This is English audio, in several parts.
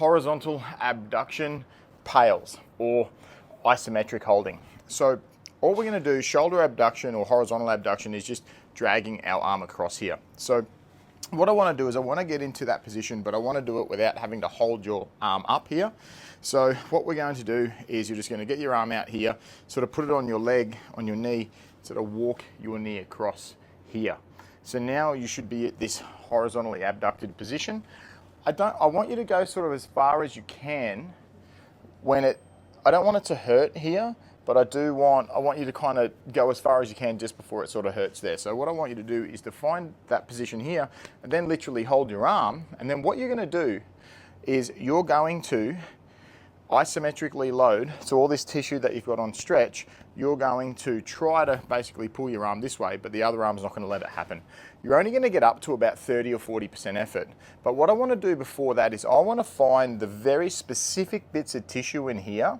horizontal abduction PAILs, or isometric holding. So all we're going to do, shoulder abduction or horizontal abduction, is just dragging our arm across here. So what I want to do is I want to get into that position, but I want to do it without having to hold your arm up here. So what we're going to do is you're just going to get your arm out here, sort of put it on your leg, on your knee, sort of walk your knee across here. So now you should be at this horizontally abducted position. I want you to go sort of as far as you can I don't want it to hurt here, but I want you to kind of go as far as you can just before it sort of hurts there. So what I want you to do is to find that position here and then literally hold your arm. And then what you're going to do is you're going to isometrically load, so all this tissue that you've got on stretch, you're going to try to basically pull your arm this way, but the other arm's not going to let it happen. You're only going to get up to about 30 or 40% effort. But what I want to do before that is I want to find the very specific bits of tissue in here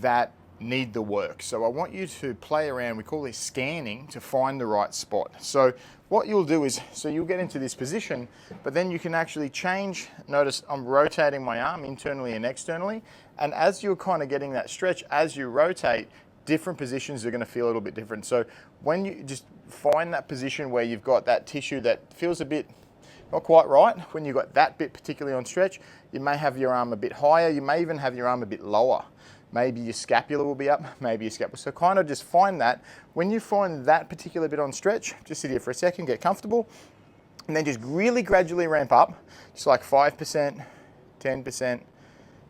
that need the work. So I want you to play around, we call this scanning, to find the right spot. So what you'll do is, so you'll get into this position, but then you can actually change. Notice I'm rotating my arm internally and externally, and as you're kind of getting that stretch, as you rotate, different positions are going to feel a little bit different. So when you just find that position where you've got that tissue that feels a bit not quite right, when you've got that bit particularly on stretch, you may have your arm a bit higher, you may even have your arm a bit lower. Maybe your scapula will be up, maybe your scapula. So kind of just find that. When you find that particular bit on stretch, just sit here for a second, get comfortable, and then just really gradually ramp up, just like 5%, 10%,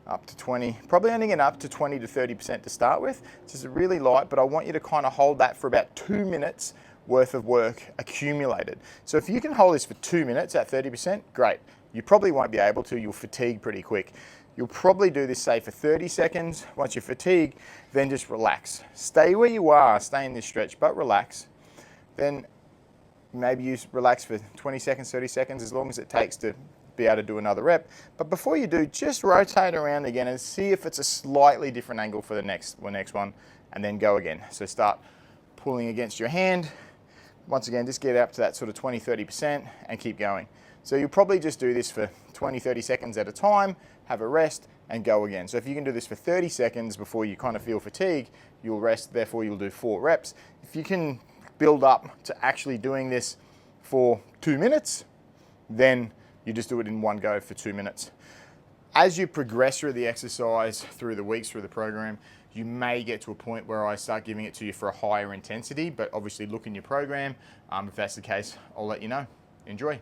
up to 20, probably only get up to 20 to 30% to start with. It's just really light, but I want you to kind of hold that for about 2 minutes worth of work accumulated. So if you can hold this for 2 minutes at 30%, great. You probably won't be able to, you'll fatigue pretty quick. You'll probably do this, say, for 30 seconds. Once you fatigue, then just relax. Stay where you are, stay in this stretch, but relax. Then maybe you relax for 20 seconds, 30 seconds, as long as it takes to be able to do another rep. But before you do, just rotate around again and see if it's a slightly different angle for the next one, and then go again. So start pulling against your hand. Once again, just get up to that sort of 20, 30% and keep going. So you'll probably just do this for 20, 30 seconds at a time, have a rest, and go again. So if you can do this for 30 seconds before you kind of feel fatigue, you'll rest, therefore you'll do 4 reps. If you can build up to actually doing this for 2 minutes, then you just do it in one go for 2 minutes. As you progress through the exercise, through the weeks, through the program, you may get to a point where I start giving it to you for a higher intensity, but obviously look in your program. If that's the case, I'll let you know. Enjoy.